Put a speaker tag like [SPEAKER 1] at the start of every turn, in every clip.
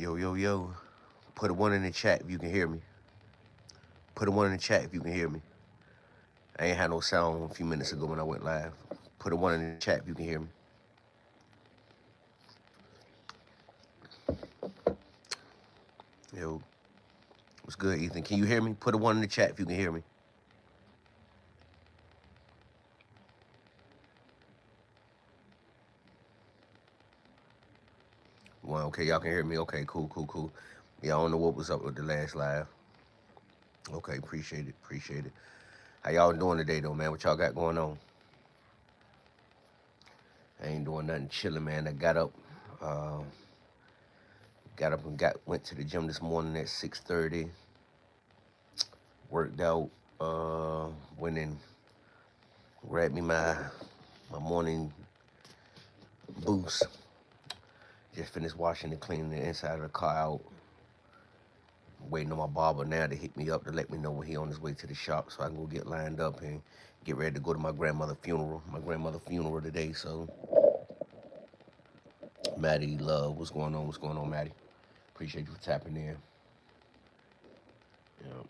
[SPEAKER 1] Yo, yo, yo. Put a one in the chat if you can hear me. Put a one in the chat if you can hear me. I ain't had no sound a few minutes ago when I went live. Put a one in the chat if you can hear me. Yo, what's good, Ethan? Can you hear me? Put a one in the chat if you can hear me. Well, okay, y'all can hear me. Okay, cool, cool, cool. Yeah, I don't know what was up with the last live. Okay, appreciate it, appreciate it. How y'all doing today, though, man? What y'all got going on? I ain't doing nothing, chilling, man. I uh, got up and went to the gym this morning at 6:30. Worked out. Went and grabbed me my morning boost. Just finished washing and cleaning the inside of the car out. Waiting on my barber now to hit me up to let me know when he on his way to the shop so I can go get lined up and get ready to go to my grandmother's funeral. My grandmother's funeral today, so Maddie, love, what's going on? What's going on, Maddie? Appreciate you for tapping in. Yep.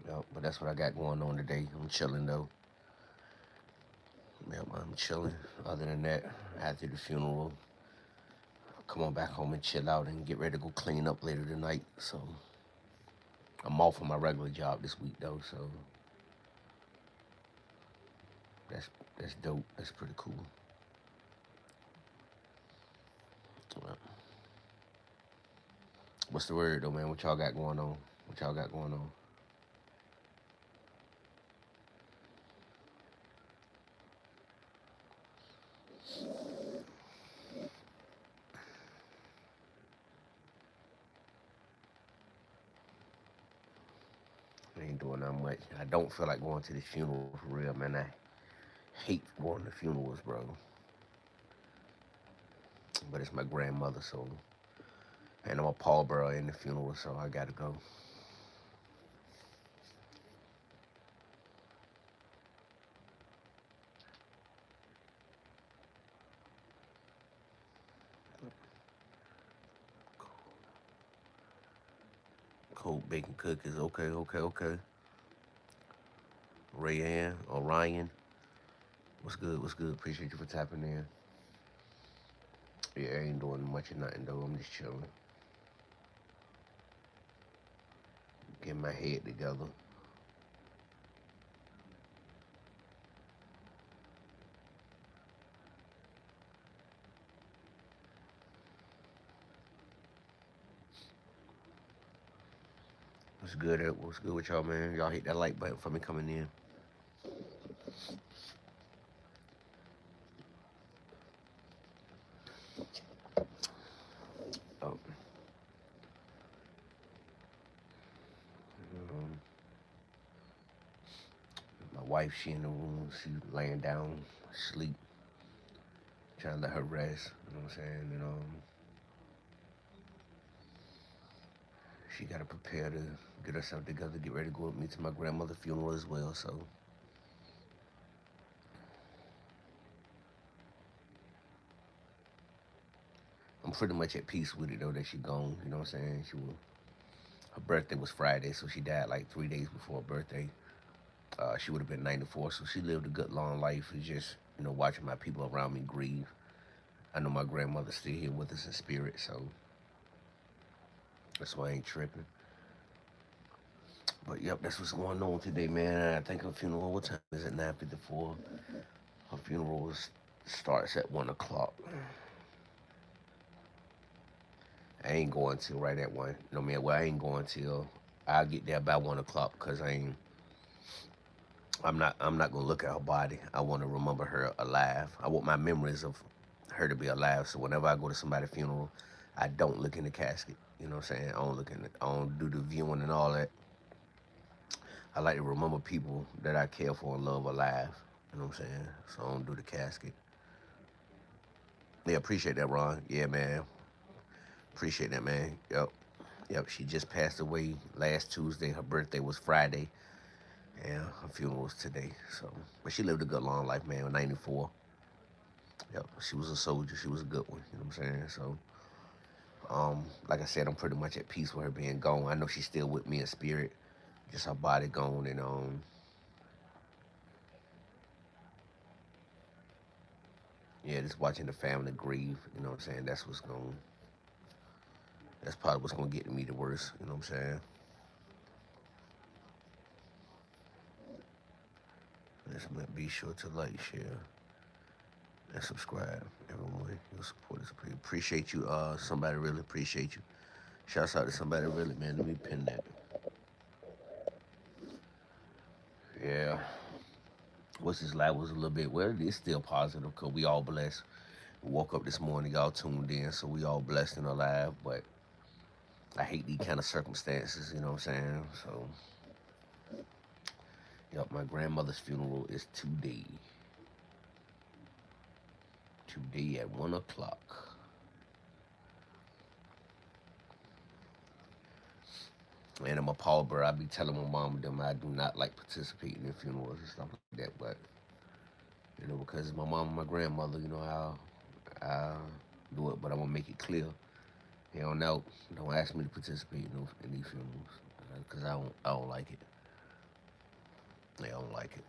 [SPEAKER 1] Yep, but that's what I got going on today. I'm chilling though. Yep, I'm chilling. Other than that, after the funeral, come on back home and chill out and get ready to go clean up later tonight. So I'm off on my regular job this week though, so that's that's dope. That's pretty cool. What's the word though, man? What y'all got going on? What y'all got going on? I ain't doing that much. I don't feel like going to the funeral for real, man. I hate going to funerals, bro. But it's my grandmother, so and I'm a pallbearer in the funeral, so I gotta go. Cold bacon cookies. Okay, okay, okay. Rayanne, Orion. What's good? What's good? Appreciate you for tapping in. Yeah, I ain't doing much of nothing though. I'm just chilling. Getting my head together. What's good? What's good with y'all, man? Y'all hit that like button for me coming in. Oh, um, my wife, she in the room. She laying down, sleep, trying to let her rest. You know what I'm saying? She got to prepare to get herself together, get ready to go with me to my grandmother's funeral as well. So I'm pretty much at peace with it though that she gone. You know what I'm saying? Her birthday was Friday, so she died like 3 days before her birthday. She would have been 94, so she lived a good long life. It's just watching my people around me grieve. I know my grandmother's still here with us in spirit, so that's why I ain't tripping. But yep, that's what's going on today, man. I think her funeral. What time is it? 9:54. Her funeral starts at 1 o'clock. I ain't going till right at one. No man, well I ain't going till I'll get there by 1 o'clock because I'm not gonna look at her body. I want to remember her alive. I want my memories of her to be alive. So whenever I go to somebody's funeral, I don't look in the casket. You know what I'm saying? I don't look in it. I don't do the viewing and all that. I like to remember people that I care for and love alive. You know what I'm saying? So I don't do the casket. Yeah, appreciate that, Ron. Yeah, man. Appreciate that, man. Yep. Yep. She just passed away last Tuesday. Her birthday was Friday. And her funeral was today. So, but she lived a good long life, man. 94. Yep, she was a soldier. She was a good one. You know what I'm saying? So, like I said, I'm pretty much at peace with her being gone. I know she's still with me in spirit, just her body gone, and yeah, just watching the family grieve. You know what I'm saying? That's probably what's gonna get to me the worst. You know what I'm saying? Just be sure to like, share, and subscribe. Everyone, your support is appreciate you. Somebody really appreciate you. Shouts out to somebody really, man. Let me pin that. Yeah. What's this life was a little bit, well, it's still positive because we all blessed. We woke up this morning, y'all tuned in, so we all blessed and alive. But I hate these kind of circumstances, you know what I'm saying? So, yep, my grandmother's funeral is today at 1 o'clock. And I'm a pallbearer. I be telling my mom and them I do not like participating in funerals and stuff like that. But because it's my mom and my grandmother, I'll do it. But I'm gonna make it clear. Hell no, don't ask me to participate in these funerals because I don't like it. I don't like it.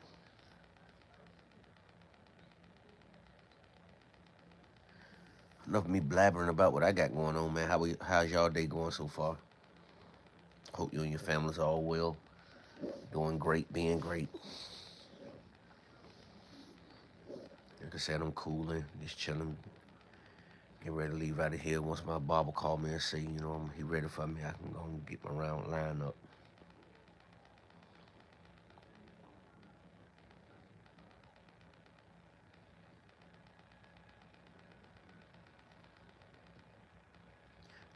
[SPEAKER 1] Enough of me blabbering about what I got going on, man. How's y'all day going so far? Hope you and your families are all well, doing great, being great. Like I said, I'm cooling, just chilling, getting ready to leave out of here. Once my barber call me and say, he ready for me, I can go and get my round line up.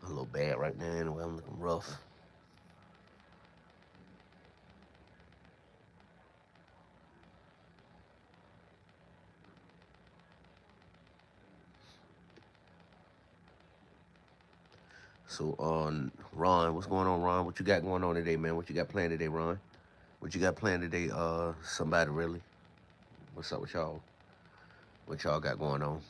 [SPEAKER 1] A little bad right now, anyway. I'm looking rough. So, Ron, what's going on, Ron? What you got going on today, man? What you got planned today, Ron? What you got planned today? Somebody really? What's up with y'all? What y'all got going on?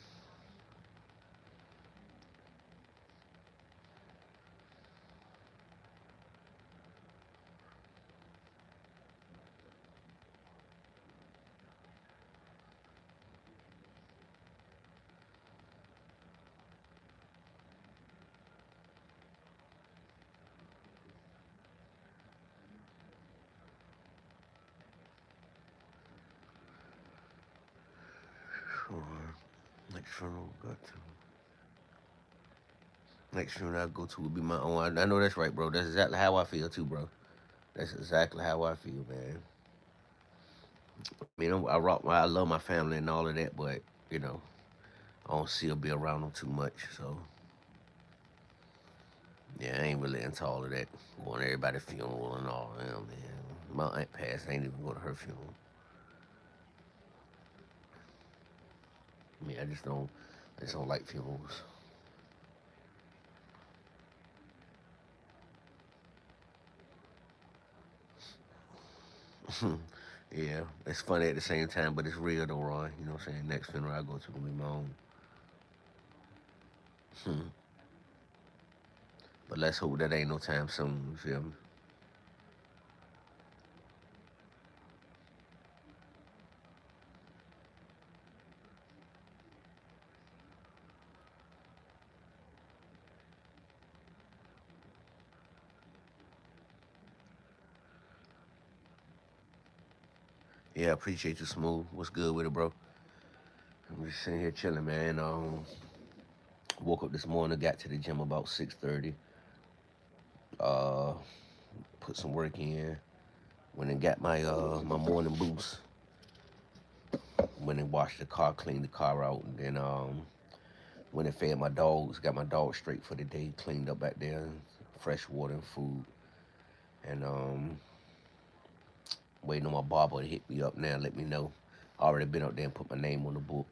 [SPEAKER 1] Sure. Next funeral I go to will be my own. I know that's right, bro. That's exactly how I feel too, bro. That's exactly how I feel, man. I mean, I love my family and all of that, but you know, I don't see or be around them too much. So yeah, I ain't really into all of that. Going to everybody's funeral and all. You know, man. My aunt passed. I ain't even go to her funeral. I mean, I just don't like funerals. Yeah, it's funny at the same time, but it's real though, Ron. You know what I'm saying? Next funeral I go to will be my own. But let's hope that ain't no time soon. You feel me? Yeah, appreciate you, Smooth. What's good with it, bro? I'm just sitting here chilling, man. Woke up this morning, got to the gym about 6:30. Uh, put some work in. Went and got my morning boost. Went and washed the car, cleaned the car out, and then went and fed my dogs. Got my dogs straight for the day. Cleaned up back there, fresh water and food, and waiting on my barber to hit me up now. Let me know. I already been up there and put my name on the book,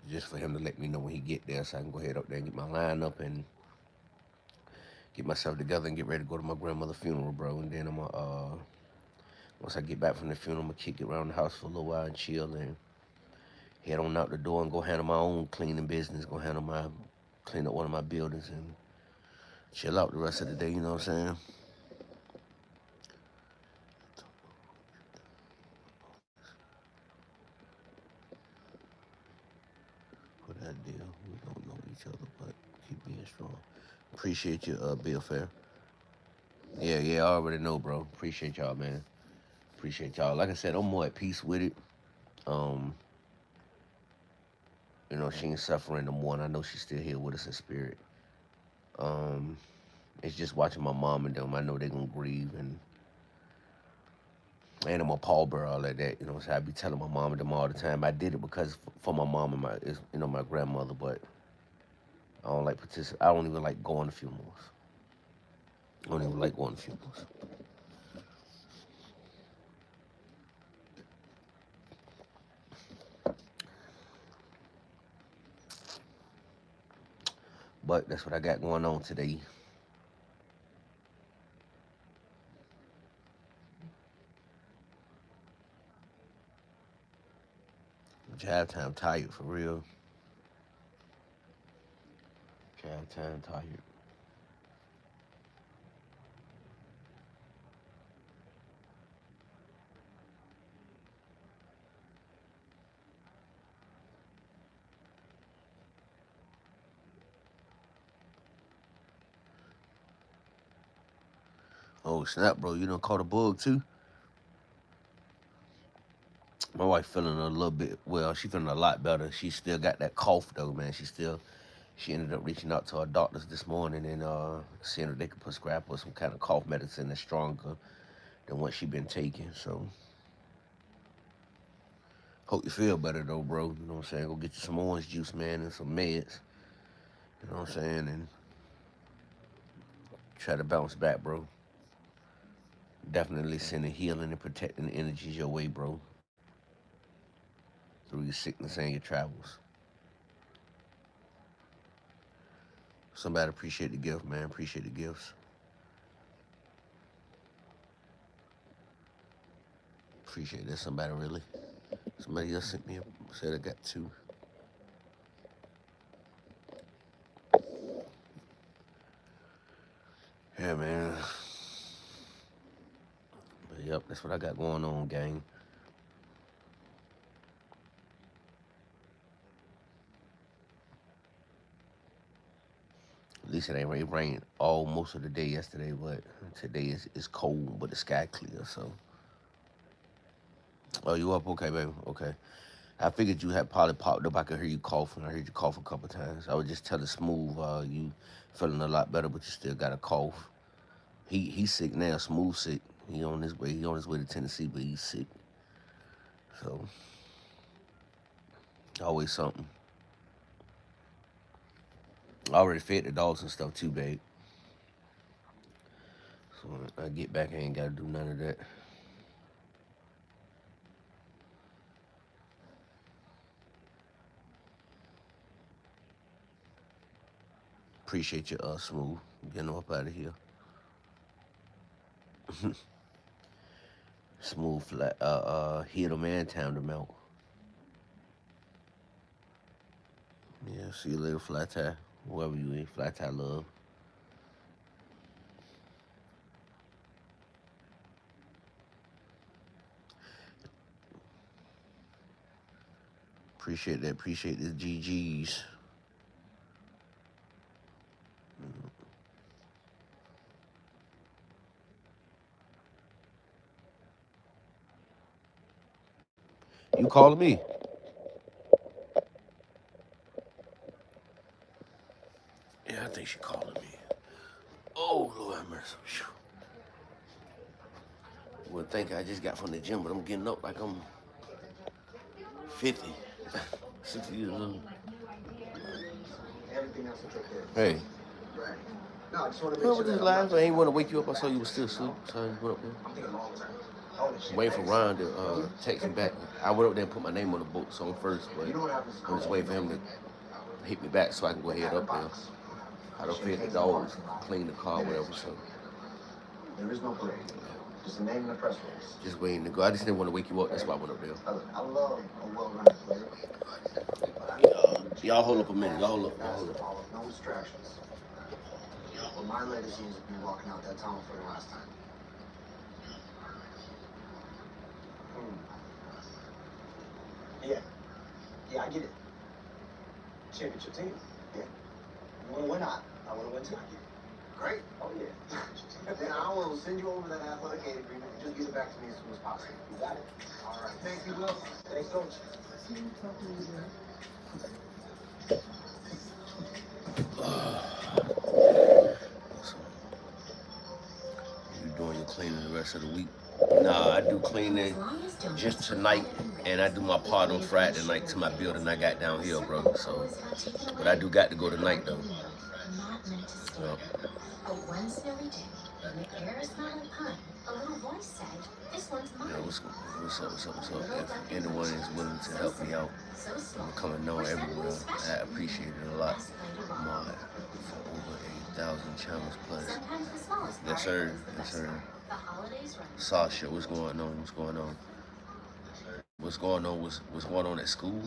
[SPEAKER 1] just for him to let me know when he get there, so I can go ahead up there and get my line up and get myself together and get ready to go to my grandmother's funeral, bro. And then once I get back from the funeral, I'm gonna kick it around the house for a little while and chill and head on out the door and go handle my own cleaning business. Clean up one of my buildings and chill out the rest of the day. You know what I'm saying? For that deal, we don't know each other, but keep being strong. Appreciate you, Bill Fair. Yeah, yeah, I already know, bro. Appreciate y'all, man. Appreciate y'all. Like I said, I'm more at peace with it. Um, she ain't suffering no more, and I know she's still here with us in spirit. Um, it's just watching my mom and them. I know they're gonna grieve, and I'm a pallbearer, all of that. So I be telling my mom and them all the time. I did it because for my mom and my grandmother, but I don't like participate. I don't even like going to funerals. I don't even like going to funerals. But that's what I got going on today. Job time tired for real. Job time tired. Oh snap, bro! You done caught a bug too. My wife feeling a little bit. Well, she feeling a lot better. She still got that cough though, man. She ended up reaching out to her doctors this morning and seeing if they could prescribe her some kind of cough medicine that's stronger than what she been taking. So hope you feel better though, bro. You know what I'm saying? Go get you some orange juice, man, and some meds. You know what I'm saying? And try to bounce back, bro. Definitely sending healing and protecting energies your way, bro, through your sickness and your travels. Somebody appreciate the gift, man. Appreciate the gifts. Appreciate that. Somebody really. Somebody else sent me said I got two. Yeah, man. But yep, that's what I got going on, gang. At least it ain't rain. It rained all most of the day yesterday, but today is cold, but the sky clear. So, oh, you up? Okay, baby. Okay. I figured you had probably popped up. I could hear you coughing. I heard you cough a couple times. I was just telling Smooth, you feeling a lot better, but you still got a cough. He's sick now. Smooth sick. He on his way. He on his way to Tennessee, but he's sick. So always something. I already fed the dogs and stuff too, babe. So when I get back, I ain't gotta do none of that. Appreciate you, Smooth. Getting up out of here. Smooth flat. Hit a man, time to melt. Yeah. See you later, flat tie. Whoever you is, flat tie love. Appreciate that. Appreciate the GGs. You calling me? Yeah, I think she calling me. Oh, Lord have mercy. Whew. Well, think I just got from the gym, but I'm getting up like I'm 50, 60 years old. Hey. No, I just want to make sure this live? I ain't want to wake you up. I saw you was still asleep, so I just went up there. Waiting for Ron to text me back. I went up there and put my name on the book song first, but I'm just waiting for him to hit me back so I can go ahead up there. I don't fed the dogs, clean the car, whatever. So there is no parade.
[SPEAKER 2] Just a name in the press release.
[SPEAKER 1] Just waiting to go. I just didn't want to wake you up. That's why I went up there.
[SPEAKER 2] I love a well-rounded player.
[SPEAKER 1] Y'all hold up a minute. Y'all hold up. Y'all hold up.
[SPEAKER 2] No distractions. Well, my legacy is me walking out that tunnel for the last time. Yeah. Yeah, I get it. Championship team. Yeah. You want to win? I want to win too. I get it. Great. Oh, yeah. Then I will send you over that athletic aid agreement and just get it back to me as soon as possible. You got it? All right. Thank you, Will. Thanks, Coach.
[SPEAKER 1] You doing your cleaning the rest of the week? Nah, I do cleaning just tonight, and I do my part on Friday night to my building I got down here, bro. So, but I do got to go tonight though. So, yeah, what's up? If anyone is willing to help me out, I'm coming known everywhere. I appreciate it a lot. I'm for over 8,000 channels plus. Yes, sir. Yes, sir. Sasha, what's going on? What's going on? What's going on? What's going on at school?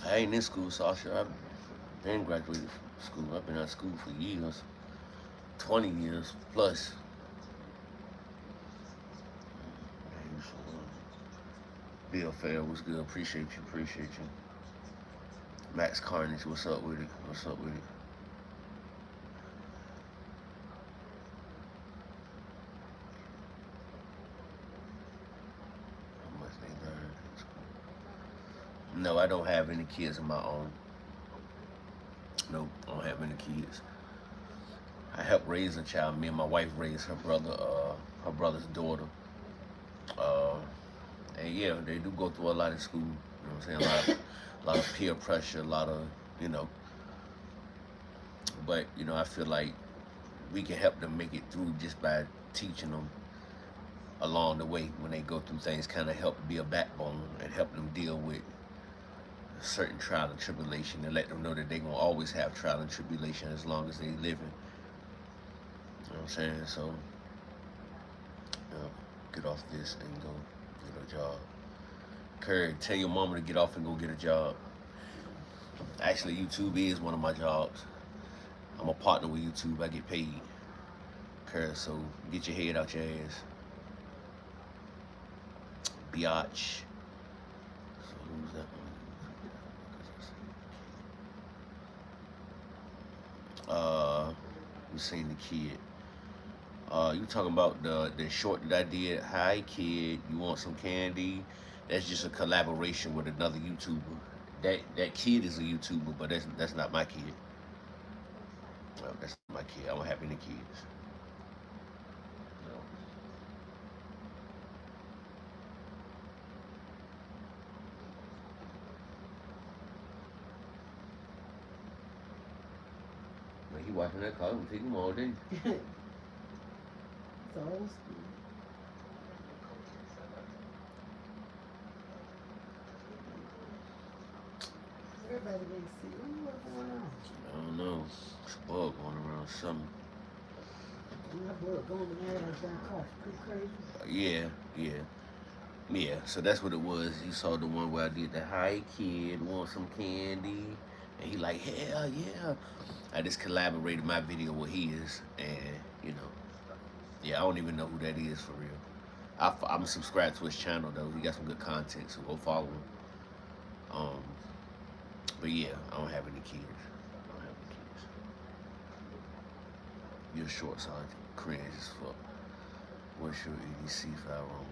[SPEAKER 1] I ain't in school, Sasha. I've been graduated from school. I've been out of school for years, 20 years plus. Bill Fair, what's good? Appreciate you, appreciate you. Max Carnage, what's up with it? What's up with it? How much they learn in school? No, I don't have any kids of my own. Nope, I don't have any kids. I helped raise a child. Me and my wife raised her brother's daughter. Uh, and yeah, they do go through a lot in school. You know what I'm saying? A lot of peer pressure, a lot of, you know. But, you know, I feel like we can help them make it through just by teaching them along the way when they go through things, kind of help be a backbone and help them deal with certain trial and tribulation and let them know that they're going to always have trial and tribulation as long as they living. You know what I'm saying? So, you know, get off this and go get a job. Curry, tell your mama to get off and go get a job. Actually, YouTube is one of my jobs. I'm a partner with YouTube. I get paid. Curry, so get your head out your ass. Biatch. So who's that one? We seen the kid. You talking about the short that I did? Hi kid, you want some candy? That's just a collaboration with another YouTuber. That kid is a YouTuber, but that's not my kid. No, that's not my kid. I don't have any kids. No. Man, he watching that car. I'm taking him all day.
[SPEAKER 3] It's old school. Everybody may see. What's going on?
[SPEAKER 1] I don't know. It's a bug going around something.
[SPEAKER 3] That boy going in there and that car. Pretty crazy.
[SPEAKER 1] Yeah. So that's what it was. You saw the one where I did the hi kid, want some candy? And he like, hell yeah. I just collaborated my video with his and, you know, yeah, I don't even know who that is for real. I'm subscribed to his channel though. He got some good content, so go follow him. Um, but yeah, I don't have any kids. I don't have any kids. You're short, so I cringe as fuck. What's your EDC firearm?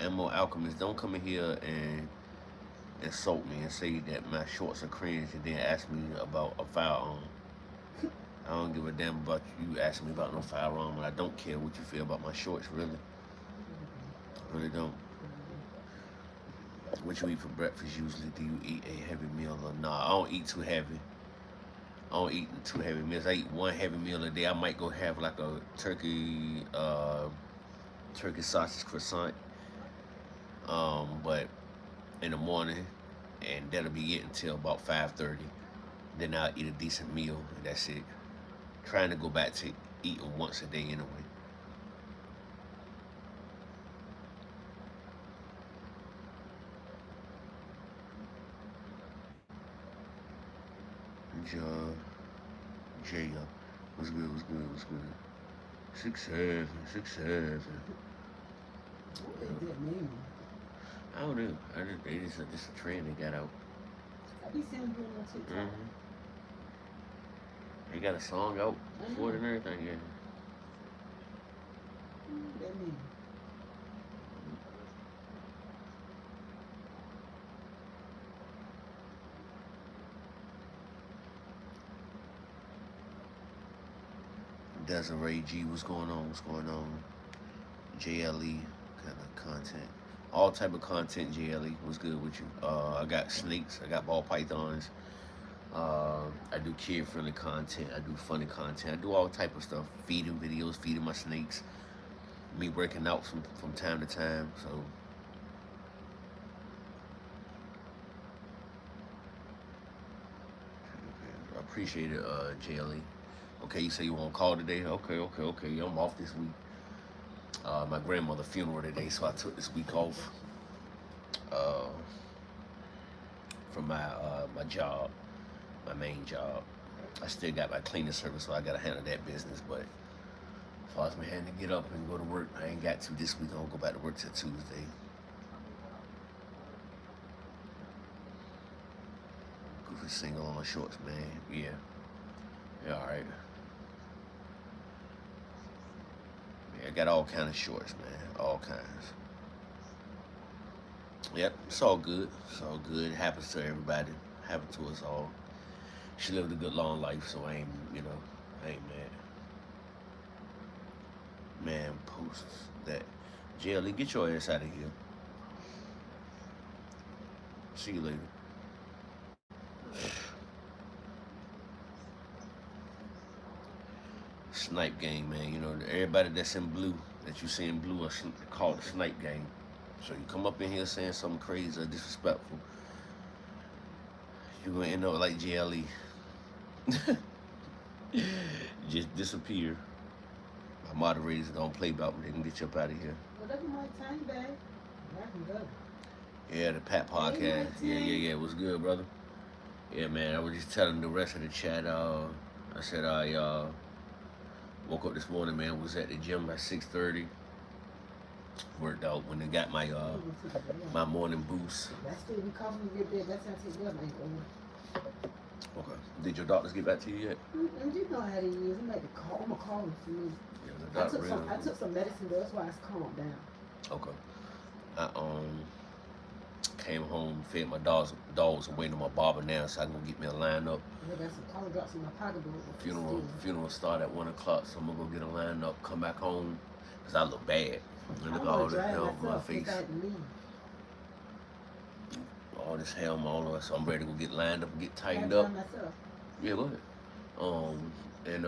[SPEAKER 1] Ammo Alchemist, don't come in here and insult me and say that my shorts are cringe and then ask me about a firearm. I don't give a damn about you asking me about no firearm, and I don't care what you feel about my shorts, really. I really don't. What you eat for breakfast usually? Do you eat a heavy meal or not? I don't eat too heavy. I don't eat too heavy meals. I eat one heavy meal a day. I might go have like a turkey sausage croissant But in the morning, and that'll be it until about 5:30. Then I'll eat a decent meal, and that's it. Trying to go back to eating once a day anyway. John, Jay, what's good, what's good, what's good? 6'7", 6'7".
[SPEAKER 3] What is that name?
[SPEAKER 1] I don't know. It's a trend they got out.
[SPEAKER 3] I be seeing you on TikTok.
[SPEAKER 1] Mm-hmm. They got a song out for it and everything, yeah.
[SPEAKER 3] That name.
[SPEAKER 1] Desiree G, what's going on? What's going on? JLE kind of content. All type of content, JLE. What's good with you? I got snakes, I got ball pythons. I do kid friendly content, I do funny content, I do all type of stuff. Feeding videos, feeding my snakes, me working out from time to time. So I appreciate it, JLE. Okay, you say you want to call today? Okay, okay, okay. I'm off this week. My grandmother's funeral today, so I took this week off uh, from my job, my main job. I still got my cleaning service, so I gotta handle that business. But as far as me having to get up and go to work, I ain't got to this week. I don't go back to work till Tuesday. Goofy single on the shorts, man. Yeah. Yeah, all right. Yeah, I got all kind of shorts, man. All kinds. Yep, it's all good. It's all good. It happens to everybody. Happens to us all. She lived a good long life, so I ain't mad. Man, post that. JLE, get your ass out of here. See you later. Snipe gang, man. You know, everybody that's in blue, that you see in blue, are called the snipe gang. So you come up in here saying something crazy or disrespectful, you're gonna end up like JLE. Just disappear. My moderators don't play about me. They can get you up out of here.
[SPEAKER 3] Whatever my time, babe. I can go.
[SPEAKER 1] Yeah, the Pat podcast. Yeah, yeah, yeah. What's good, brother? Yeah, man. I was just telling the rest of the chat. I said I woke up this morning, man. Was at the gym by 6:30. Worked out when they got my morning boost.
[SPEAKER 3] That's still be coughing a bit. That's how I take that, man.
[SPEAKER 1] Okay. Did your doctors get back to you yet?
[SPEAKER 3] And you know how it is. I'm like to call. I'm gonna call them for me.
[SPEAKER 1] Yeah, the doctor
[SPEAKER 3] I took some medicine, though. That's why it's calmed down.
[SPEAKER 1] Okay. I came home, fed my dogs. Dogs are waiting on my barber now, so I can go get me a lineup.
[SPEAKER 3] Yeah, that's some cold drops in my pocketbook.
[SPEAKER 1] Funeral start at 1 o'clock, so I'm gonna go get a lineup, come back home, cause I look bad. Look at all this hell on my face. All this hell on us, so I'm ready to go get lined up and get tightened up. Yeah, go ahead. And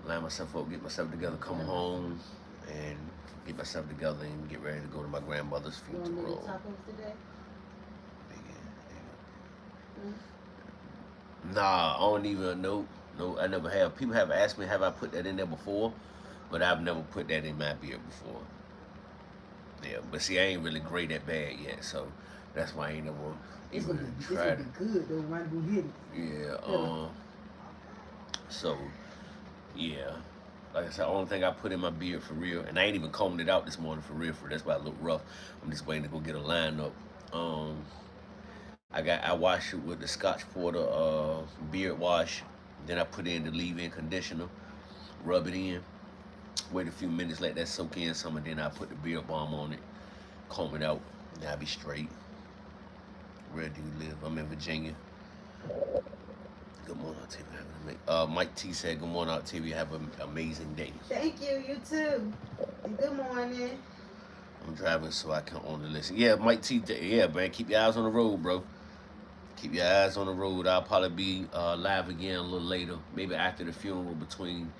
[SPEAKER 1] line myself up, get myself together, come home, and get myself together and get ready to go to my grandmother's funeral.
[SPEAKER 3] You want to make tacos today?
[SPEAKER 1] Nah, I don't even know. No, I never have. People have asked me, have I put that in there before? But I've never put that in my beer before. Yeah, but see, I ain't really great at bad yet, so that's why I ain't never even tried it.
[SPEAKER 3] It's gonna be good though, right? We hit it.
[SPEAKER 1] Yeah. So, yeah. Like I said, the only thing I put in my beard for real, and I ain't even combed it out this morning for real. That's why I look rough. I'm just waiting to go get a lineup. I wash it with the Scotch Porter beard wash. Then I put in the leave-in conditioner, rub it in, wait a few minutes, let that soak in some, and then I put the beard balm on it, comb it out, and I'll be straight. Where do you live? I'm in Virginia. Good morning, Octavia. Mike T said, good morning, Octavia. Have an amazing day.
[SPEAKER 3] Thank you, you too. And good morning.
[SPEAKER 1] I'm driving so I can only listen. Yeah, Mike T, yeah, man, keep your eyes on the road, bro. Keep your eyes on the road. I'll probably be live again a little later, maybe after the funeral, between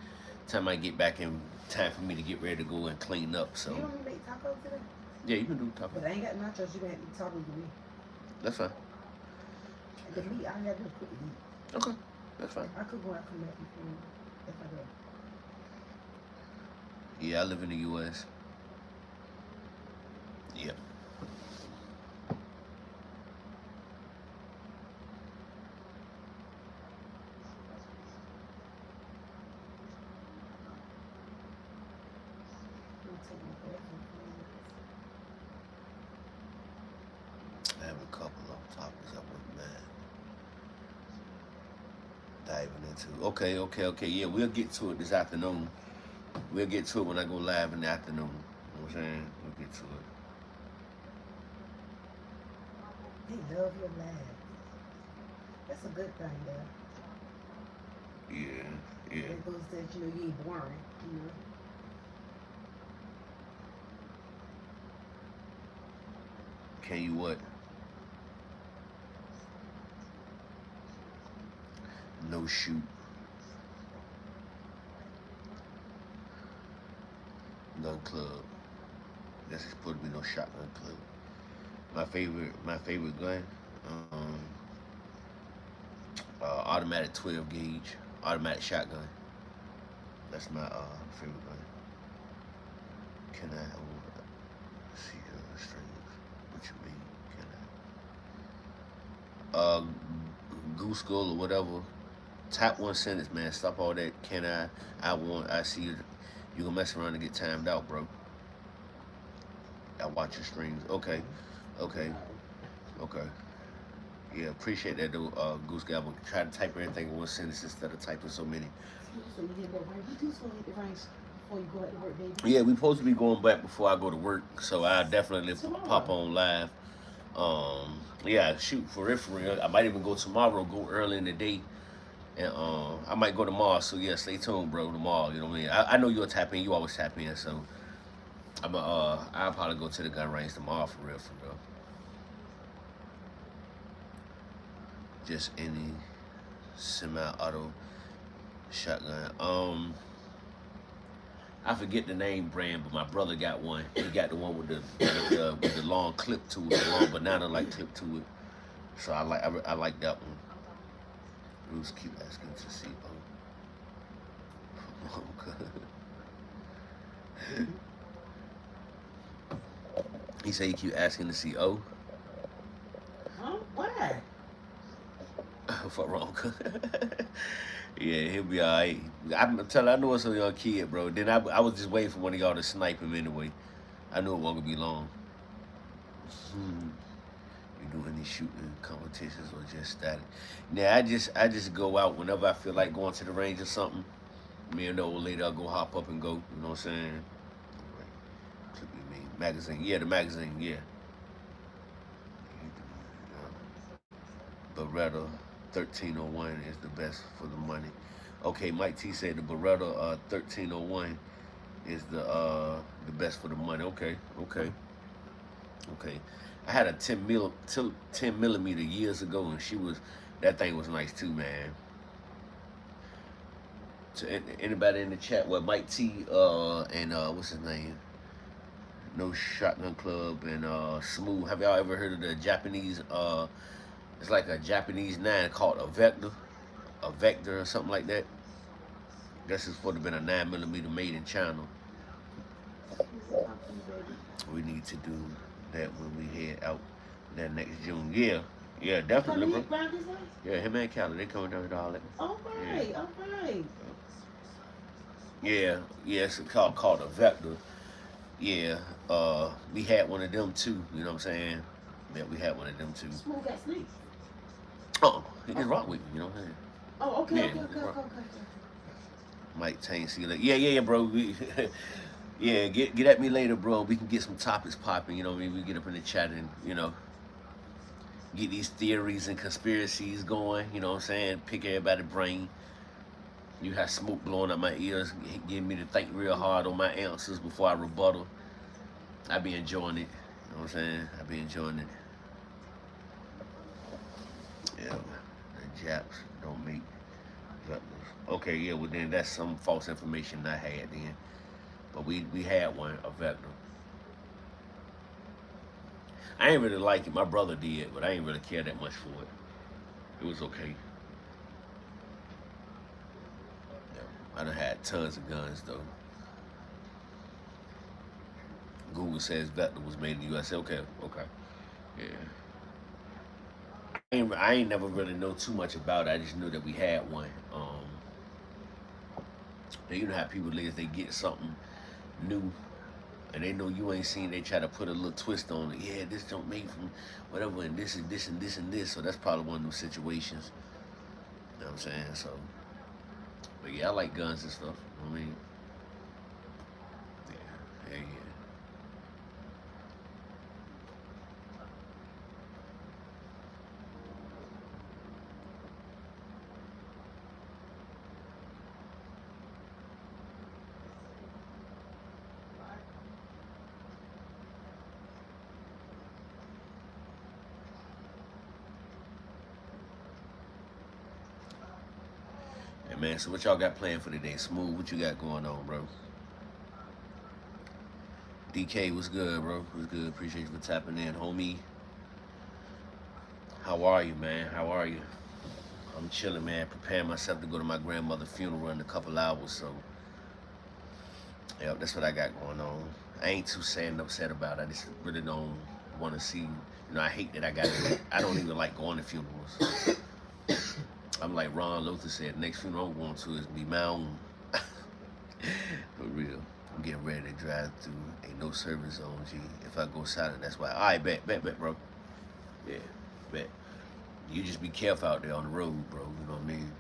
[SPEAKER 1] time I get back in time for me to get ready to go and clean up. So.
[SPEAKER 3] You want me to make tacos today?
[SPEAKER 1] Yeah, you can do
[SPEAKER 3] But
[SPEAKER 1] taco.
[SPEAKER 3] I ain't got nachos. You gonna have to eat tacos with me.
[SPEAKER 1] That's fine.
[SPEAKER 3] The meat, I got to cook the meat.
[SPEAKER 1] Okay, that's fine.
[SPEAKER 3] I could go out and come back and food if I go.
[SPEAKER 1] Yeah, I live in the U.S. Yep.
[SPEAKER 3] I'm taking a bath and
[SPEAKER 1] I have a couple of topics I wouldn't mind diving into. Okay. Yeah, we'll get to it this afternoon. We'll get to it when I go live in the afternoon. You know what I'm saying? We'll get to
[SPEAKER 3] they love your laugh. That's a good thing, though.
[SPEAKER 1] it. Yeah, yeah.
[SPEAKER 3] That goes that you ain't boring. You know.
[SPEAKER 1] Can you what? No shoot. Gun club. That's supposed to be no shotgun club. My favorite gun. Um, Automatic 12 gauge, automatic shotgun. That's my favorite gun. Can I see strings? What you mean? Can I? Goose skull or whatever. Tap one sentence, man. Stop all that. Can I? I want. I see you. You gonna mess around and get timed out, bro. I watch your streams. Okay, okay, okay. Yeah, appreciate that though, Goose Gabble. Try to type everything in one sentence instead of typing so many.
[SPEAKER 3] So you get that right. What you so hit the ranks before you go out to work, baby?
[SPEAKER 1] Yeah, we supposed to be going back before I go to work, so I definitely pop
[SPEAKER 3] Tomorrow.
[SPEAKER 1] on live. Yeah, shoot for real. I might even go tomorrow, go early in the day, and I might go tomorrow. So yeah, stay tuned, bro. Tomorrow, you know what I mean. I know you'll tap in. You always tap in, so I'll probably go to the gun range tomorrow for real, for real. Just any semi-auto shotgun. I forget the name brand, but my brother got one. He got the one with the long clip to it, the long banana like clip to it. So I like that one. Bruce keep asking to see. Oh, okay. He said he keep asking to see. Oh,
[SPEAKER 3] Huh? Why?
[SPEAKER 1] for wrong. Yeah, he'll be alright. I'm telling. I know it's a young kid, bro. Then I was just waiting for one of y'all to snipe him anyway. I knew it wasn't gonna be long. Hmm. You do any shooting competitions or just static? Now I just go out whenever I feel like going to the range or something. Me and the old lady, I'll go hop up and go. You know what I'm saying? Right. Could be me. Magazine, yeah, the magazine, yeah. Beretta 1301 is the best for the money. Okay, Mike T said the Beretta 1301 is the best for the money. Okay, okay, okay. I had a 10 millimeter years ago, and that thing was nice too, man. To anybody in the chat, what Mike T and what's his name? No Shotgun Club and Smooth. Have y'all ever heard of the Japanese? It's like a Japanese nine called a Vector or something like that. This is supposed to have been a 9 millimeter made in China.
[SPEAKER 3] Who's the company, baby?
[SPEAKER 1] We need to do that when we head out that next June. Yeah, yeah,
[SPEAKER 3] You
[SPEAKER 1] definitely,
[SPEAKER 3] coming here
[SPEAKER 1] bro.
[SPEAKER 3] around this way?
[SPEAKER 1] Yeah, him and Callie, they coming down with all that.
[SPEAKER 3] All
[SPEAKER 1] Yeah,
[SPEAKER 3] right, all right.
[SPEAKER 1] yeah. It's called a Vector. Yeah, we had one of them too. You know what I'm saying? Yeah, we had one of them too.
[SPEAKER 3] Smooth got snakes.
[SPEAKER 1] Oh, he just
[SPEAKER 3] Oh,
[SPEAKER 1] rock with me. You know what I'm saying?
[SPEAKER 3] oh, okay,
[SPEAKER 1] Yeah,
[SPEAKER 3] okay,
[SPEAKER 1] he
[SPEAKER 3] okay,
[SPEAKER 1] just rock.
[SPEAKER 3] okay, okay, okay.
[SPEAKER 1] Mike Tane, see you later. Yeah, bro. Yeah, get at me later, bro. We can get some topics popping. You know what I mean? We get up in the chat and get these theories and conspiracies going. You know what I'm saying? Pick everybody's brain. You have smoke blowing up my ears, getting me to think real hard on my answers before I rebuttal. I be enjoying it. You know what I'm saying? I be enjoying it. Yeah, the Japs don't make Zeppelins. Okay, yeah, well then that's some false information I had then. But we had one, a Vector. I ain't really like it. My brother did, but I ain't really care that much for it. It was okay. Yeah. I done had tons of guns though. Google says Vector was made in the USA. Okay, okay. Yeah. I ain't never really know too much about it. I just knew that we had one. You know how people live, they get something new and they know you ain't seen, they try to put a little twist on it. Yeah, this don't make from whatever, and this and this and this and this. So that's probably one of those situations. You know what I'm saying? So, but yeah, I like guns and stuff. I mean, yeah, yeah, yeah. Yeah, man. So what y'all got planned for today? Smooth. What you got going on, bro? DK, what's good, bro? What's good? Appreciate you for tapping in, homie. How are you, man? How are you? I'm chilling, man. Preparing myself to go to my grandmother's funeral in a couple hours. So, yeah, that's what I got going on. I ain't too sad and upset about it. I just really don't want to see. I hate that I got it. I don't even like going to funerals. I'm like Ron Luther said, next funeral I'm going to is be my own. For real. I'm getting ready to drive through. Ain't no service zone, G. If I go silent, that's why. All right, bet, bro. Yeah, bet. You just be careful out there on the road, bro. You know what I mean?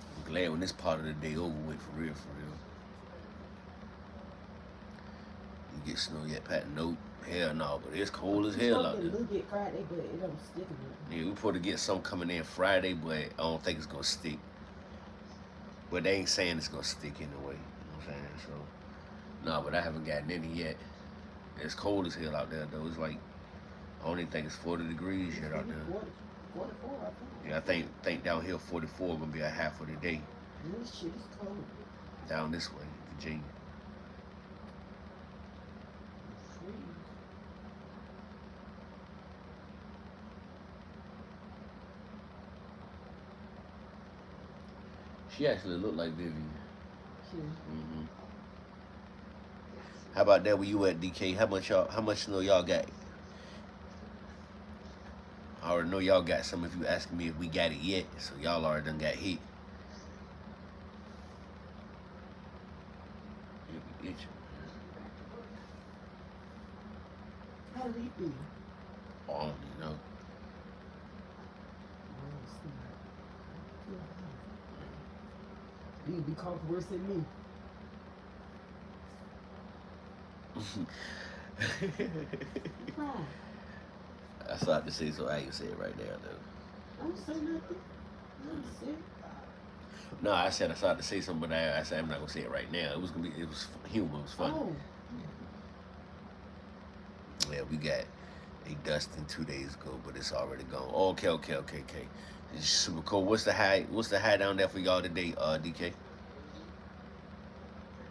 [SPEAKER 1] I'm glad when this part of the day over with, for real, for real. You get snow yet, Pat? Nope. Hell no, but it's cold as hell out
[SPEAKER 3] A
[SPEAKER 1] there.
[SPEAKER 3] little bit Friday, but it don't stick a
[SPEAKER 1] Yeah, we supposed to get some coming in Friday, but I don't think it's gonna stick. But they ain't saying it's gonna stick anyway. You know what I'm saying? So no, but I haven't gotten any yet. It's cold as hell out there though. It's like I don't even think it's 40 degrees yet out there.
[SPEAKER 3] 44, I think.
[SPEAKER 1] Yeah, I think down here 44 gonna be a half of the day.
[SPEAKER 3] This shit is cold.
[SPEAKER 1] Down this way, Virginia.
[SPEAKER 3] Freeze.
[SPEAKER 1] She actually looked like Vivian.
[SPEAKER 3] Shit.
[SPEAKER 1] Hmm. How about that? Where you at, DK? How much snow y'all got? I already know y'all got some. If you asking me if we got it yet, so y'all already done got hit. Itch.
[SPEAKER 3] How do you feel?
[SPEAKER 1] Oh, I don't even know.
[SPEAKER 3] You be called worse than me. Why?
[SPEAKER 1] I started to say so. I ain't say it right there though.
[SPEAKER 3] I don't say nothing. Nothing to say.
[SPEAKER 1] No, I said I started to say something, but I said I'm not gonna say it right now. It was humor. It was fun.
[SPEAKER 3] Oh.
[SPEAKER 1] Yeah, we got a dusting 2 days ago, but it's already gone. Oh, okay. It's super cool. What's the high? What's the high down there for y'all today, DK?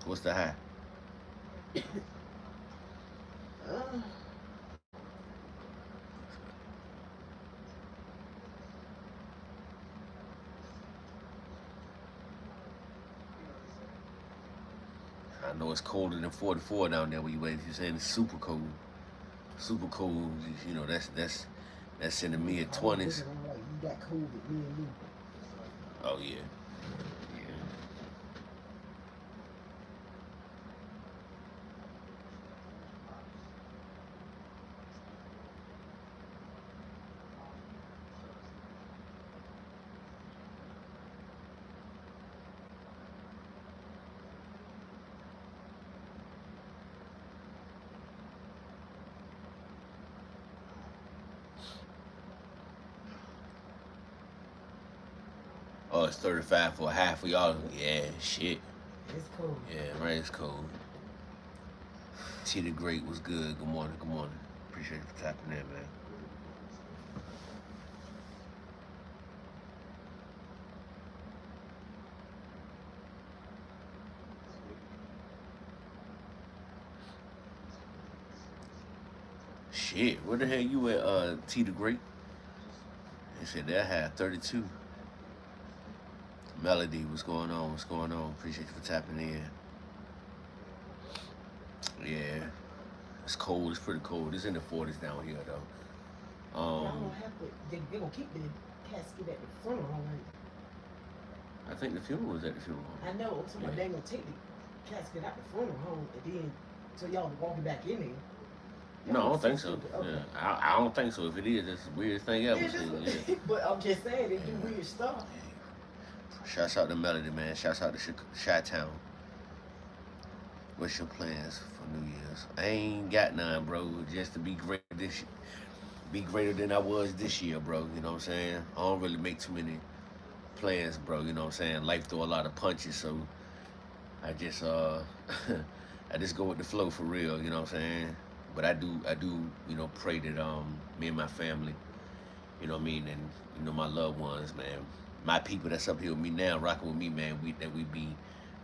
[SPEAKER 1] What's the high?
[SPEAKER 3] Uh,
[SPEAKER 1] I know it's colder than 44 down there where you wait. You're saying it's super cold. Super cold. That's in the mid 20s.
[SPEAKER 3] like you got COVID, me and you.
[SPEAKER 1] Oh yeah. Yeah. it's 35 for half of y'all. Yeah, shit.
[SPEAKER 3] It's cold.
[SPEAKER 1] Yeah, right. It's cold. T the Great was good. Good morning. Good morning. Appreciate you for tapping in, man. Shit, where the hell you at, T the Great? They said that had 32. Melody, what's going on? What's going on? Appreciate you for tapping in. Yeah, it's cold. It's pretty cold. It's in the 40s down here, though.
[SPEAKER 3] Y'all don't have to. They gonna keep the casket at the funeral home.
[SPEAKER 1] I think the funeral was at the funeral
[SPEAKER 3] I
[SPEAKER 1] home.
[SPEAKER 3] know. So they gonna take the casket out the funeral home, and then so y'all walking back in there.
[SPEAKER 1] No, I don't think so.
[SPEAKER 3] Okay.
[SPEAKER 1] Yeah, I don't think so. If it is, that's the weirdest thing ever.
[SPEAKER 3] Yeah,
[SPEAKER 1] Seen. Yeah.
[SPEAKER 3] but I'm just saying they do weird stuff.
[SPEAKER 1] Shouts out to Melody, man. Shouts out to Chi-Town. What's your plans for New Year's? I ain't got none, bro. Just to be great this be greater than I was this year, bro. You know what I'm saying? I don't really make too many plans, bro. You know what I'm saying? Life throw a lot of punches, so I just I just go with the flow for real. You know what I'm saying? But I do, pray that me and my family, you know what I mean, and my loved ones, man, my people that's up here with me now, rocking with me, man, that we be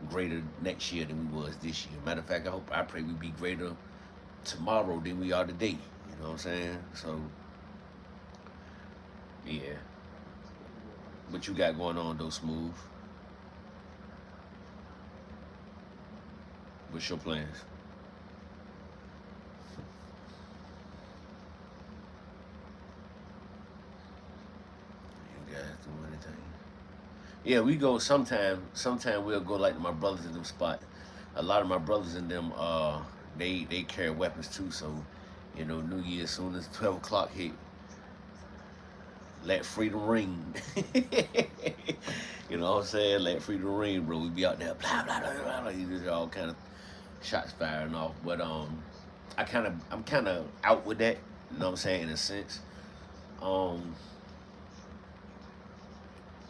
[SPEAKER 1] greater next year than we was this year. Matter of fact, I pray we be greater tomorrow than we are today. You know what I'm saying? So, yeah. What you got going on though, Smooth? What's your plans? You guys do anything? Yeah, we go sometime. Sometime we'll go like my brothers in them spot. A lot of my brothers in them, they carry weapons too. So, New Year as soon as 12 o'clock hit, let freedom ring. You know what I'm saying? Let freedom ring, bro. We be out there, blah blah blah blah. Blah. You just all kind of shots firing off. But I'm kind of out with that. You know what I'm saying? In a sense. Um,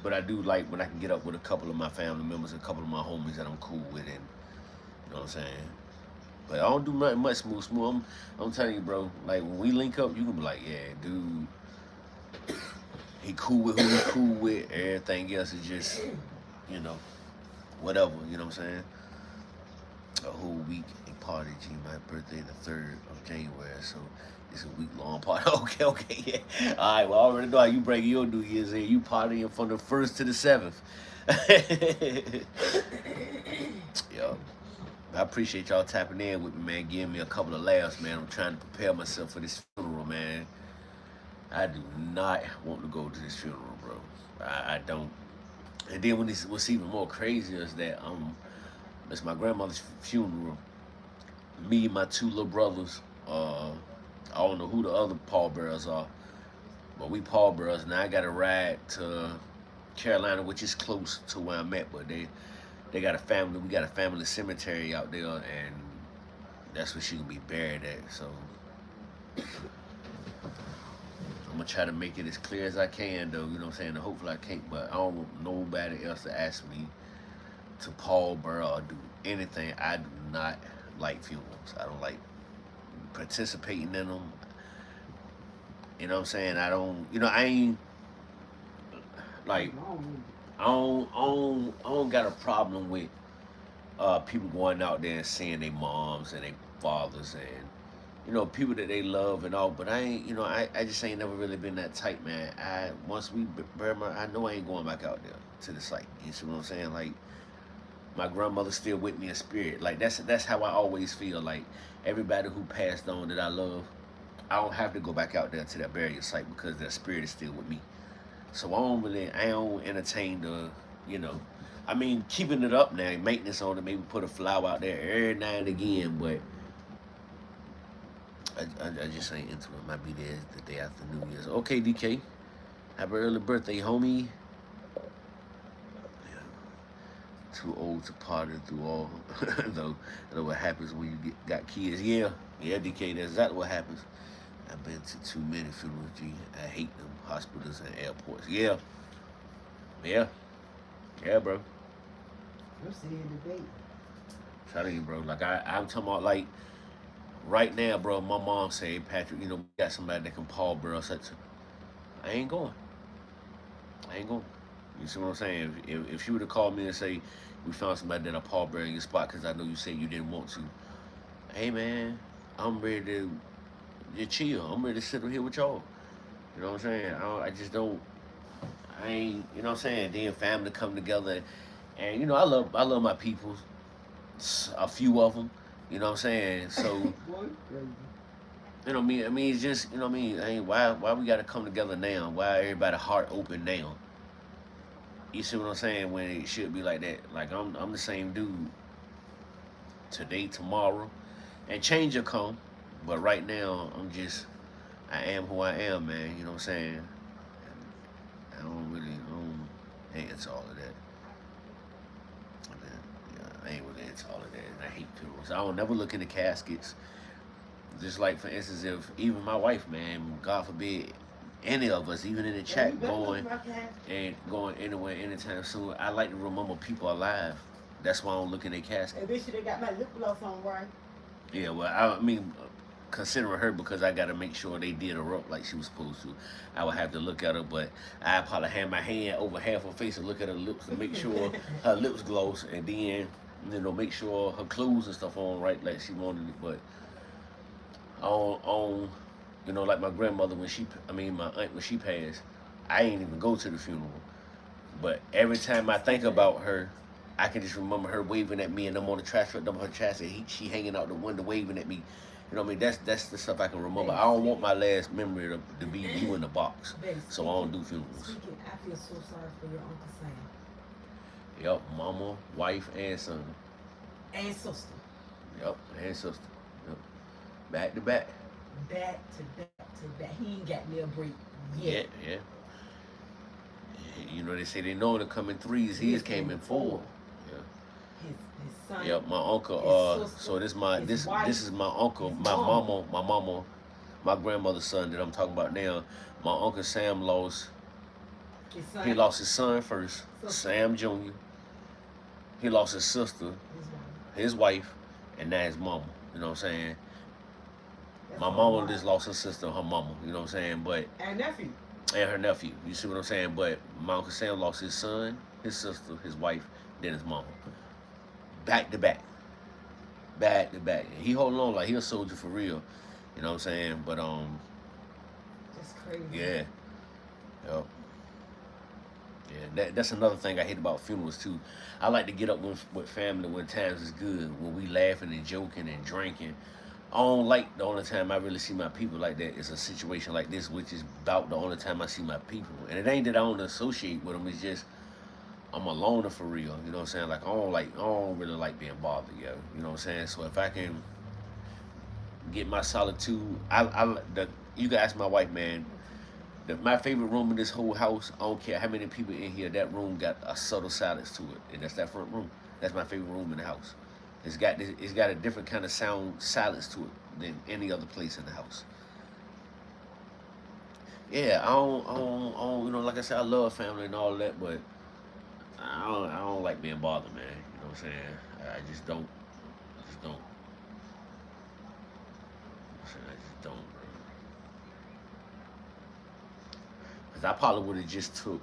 [SPEAKER 1] but I do like when I can get up with a couple of my family members, a couple of my homies that I'm cool with, and you know what I'm saying. But I don't do nothing much smooth. I'm telling you, bro. Like when we link up, you can be like, yeah, dude. He cool with who he cool with. Everything else is just, you know, whatever. You know what I'm saying? A whole week a party. G, my birthday the 3rd of January, so it's a week long party. Okay, yeah. All right, well, I already know how you break your New Year's in. You partying from the 1st to the 7th. Yo, I appreciate y'all tapping in with me, man. Giving me a couple of laughs, man. I'm trying to prepare myself for this funeral, man. I do not want to go to this funeral, bro. I don't. And then what's even more crazy is that it's my grandmother's funeral. Me and my 2 little brothers. I don't know who the other pallbearers are, but we pallbearers. Now I got to ride to Carolina, which is close to where I'm at, but they got a family. We got a family cemetery out there, and that's where she gonna be buried at. So I'm gonna try to make it as clear as I can, though. You know what I'm saying? And hopefully I can't, but I don't want nobody else to ask me to pallbear or do anything. I do not like funerals. I don't like participating in them. You know what I'm saying? I don't. I ain't like. I don't got a problem with people going out there and seeing their moms and their fathers and people that they love and all. But I ain't. I just ain't never really been that type, man. Once we bury I know I ain't going back out there to the site. You see what I'm saying? Like my grandmother's still with me in spirit. Like that's how I always feel. Like everybody who passed on that I love, I don't have to go back out there to that burial site because their spirit is still with me. So I don't entertain I mean, keeping it up now, maintenance on it, maybe put a flower out there every now and again, but I just ain't into it. Might be there the day after New Year's. Okay, DK, happy early birthday, homie. Yeah, too old to party through all, though. That's what happens when you got kids. Yeah, DK, that's exactly what happens. I've been to too many funerals, G. I hate them hospitals and airports. Yeah. Yeah, bro.
[SPEAKER 3] I'm sitting here debating.
[SPEAKER 1] Telling you, bro. Like I'm talking about like right now, bro. My mom say, Patrick, you know, we got somebody that can Paul, bro. Such. I ain't going. I ain't going. You see what I'm saying? If she would have called me and say, we found somebody that a Paul Bear in your spot because I know you said you didn't want to. Hey man, I'm ready to chill. I'm ready to sit here with y'all. You know what I'm saying? I just don't. I ain't. You know what I'm saying? Then family come together, and you know I love my people. A few of them. You know what I'm saying? So
[SPEAKER 3] Boy, you crazy.
[SPEAKER 1] you know what I mean. I mean it's just you know what I mean. I ain't, why we got to come together now? Why everybody heart open now? You see what I'm saying? When it should be like that. Like I'm the same dude today, tomorrow, and change will come. But right now, I am who I am, man. You know what I'm saying? And I don't ain't into all of that. Man, yeah, I ain't really into all of that. And I hate funerals. I don't never look into caskets. Just like, for instance, if even my wife, man, God forbid, any of us, even in the
[SPEAKER 3] Yeah, you
[SPEAKER 1] chat,
[SPEAKER 3] better look
[SPEAKER 1] going
[SPEAKER 3] about that.
[SPEAKER 1] and going anywhere anytime soon, I like to remember people alive. That's why I don't look in their casket.
[SPEAKER 3] Hey, bitch, they got my lip gloss on, right?
[SPEAKER 1] Yeah, well, I mean, considering her because I got to make sure they did her up like she was supposed to. I would have to look at her, but I probably have my hand over half her face and look at her lips to make sure her lips gloss, and then make sure her clothes and stuff on right like she wanted it. But on like my grandmother when my aunt when she passed, I ain't even go to the funeral. But every time I think about her, I can just remember her waving at me, and I'm on the trash truck, dump her trash, and she hanging out the window waving at me. You know what I mean? That's the stuff I can remember. I don't want my last memory to be you in the box,
[SPEAKER 3] Baby,
[SPEAKER 1] so I don't do funerals.
[SPEAKER 3] speaking, I feel so sorry for your Uncle Sam
[SPEAKER 1] Yep, mama, wife, and son.
[SPEAKER 3] and sister.
[SPEAKER 1] Yep, and sister. Yep, back to back.
[SPEAKER 3] Back to back to back. He ain't got me a break
[SPEAKER 1] Yeah,
[SPEAKER 3] yet.
[SPEAKER 1] yeah. You know they say they know to come in threes. His came in four. Yeah.
[SPEAKER 3] His son,
[SPEAKER 1] Yep, my uncle.
[SPEAKER 3] his sister,
[SPEAKER 1] So
[SPEAKER 3] his wife,
[SPEAKER 1] this is my uncle,
[SPEAKER 3] his
[SPEAKER 1] my
[SPEAKER 3] mom.
[SPEAKER 1] mama, my grandmother's son that I'm talking about now. My uncle Sam lost.
[SPEAKER 3] His son,
[SPEAKER 1] He lost his son first,
[SPEAKER 3] sister,
[SPEAKER 1] Sam Jr. He lost his sister,
[SPEAKER 3] his wife.
[SPEAKER 1] his wife, and now his mama. You know what I'm saying?
[SPEAKER 3] That's
[SPEAKER 1] My
[SPEAKER 3] a
[SPEAKER 1] mama
[SPEAKER 3] lot.
[SPEAKER 1] just lost her sister, her mama. You know what I'm saying? But
[SPEAKER 3] And nephew.
[SPEAKER 1] and her nephew. You see what I'm saying? But my uncle Sam lost his son, his sister, his wife, then his mama. Back to back. Back to back. He holding on like he a soldier for real. You know what I'm saying? But
[SPEAKER 3] Just crazy.
[SPEAKER 1] yeah. Yep. Yeah, that's another thing I hate about funerals too. I like to get up with family when times is good, when we laughing and joking and drinking. I don't like the only time I really see my people like that is a situation like this, which is about the only time I see my people. And it ain't that I don't associate with them. It's just I'm a loner for real. You know what I'm saying? Like I don't really like being bothered, yo. You know what I'm saying? So if I can get my solitude, you can ask my wife, man. My favorite room in this whole house, I don't care how many people in here, that room got a subtle silence to it, and that's that front room. That's my favorite room in the house. It's got a different kind of sound silence to it than any other place in the house. Yeah, like I said, I love family and all that, but I don't like being bothered, man. You know what I'm saying? I just don't, I just don't. I just don't, bro. Cause I probably would have just took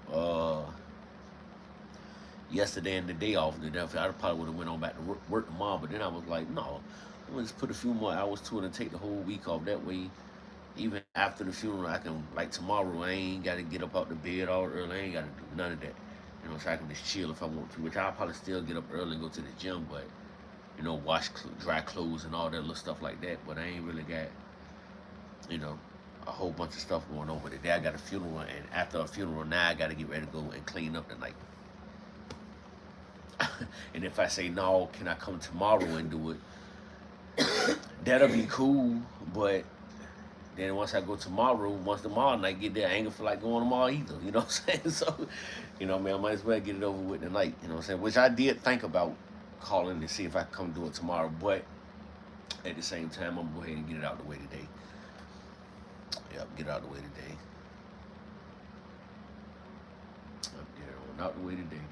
[SPEAKER 1] yesterday and the day off. Then I probably would have went on back to work tomorrow. But then I was like, no, I'm gonna just put a few more hours to it and take the whole week off. That way, even after the funeral, I can like tomorrow. I ain't got to get up out the bed all early. I ain't got to do none of that. You know, so I can just chill if I want to. Which I'll probably still get up early and go to the gym, but wash dry clothes and all that little stuff like that. But I ain't really got you know a whole bunch of stuff going on. But today I got a funeral, and after a funeral, now I got to get ready to go and clean up the night. And if I say no, can I come tomorrow and do it? That'll be cool. But then once I go tomorrow, once tomorrow night get there, I ain't gonna feel like going tomorrow either. You know what I'm saying? So, man, I might as well get it over with tonight. You know what I'm saying? Which I did think about calling to see if I can come do it tomorrow. But at the same time, I'm gonna go ahead and get it out the way today. Yep, get it out the way today. Yep, get it on out the way today.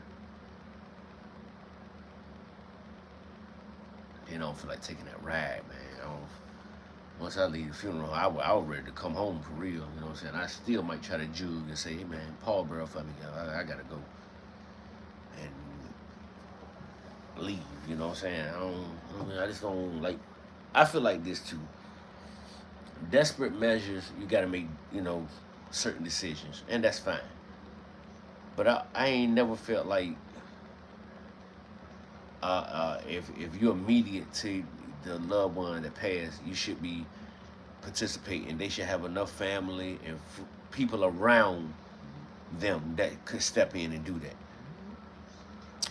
[SPEAKER 1] You know, I don't feel like taking that ride, man. I don't, once I leave the funeral, I was ready to come home for real. You know what I'm saying? I still might try to jug and say, hey man, Paul bro for me, I gotta go and leave. You know what I'm saying? I just don't like. I feel like this too. Desperate measures, you gotta make, certain decisions, and that's fine. But I ain't never felt like if you're immediate to the loved one that passed, you should be participating. They should have enough family and people around them that could step in and do that.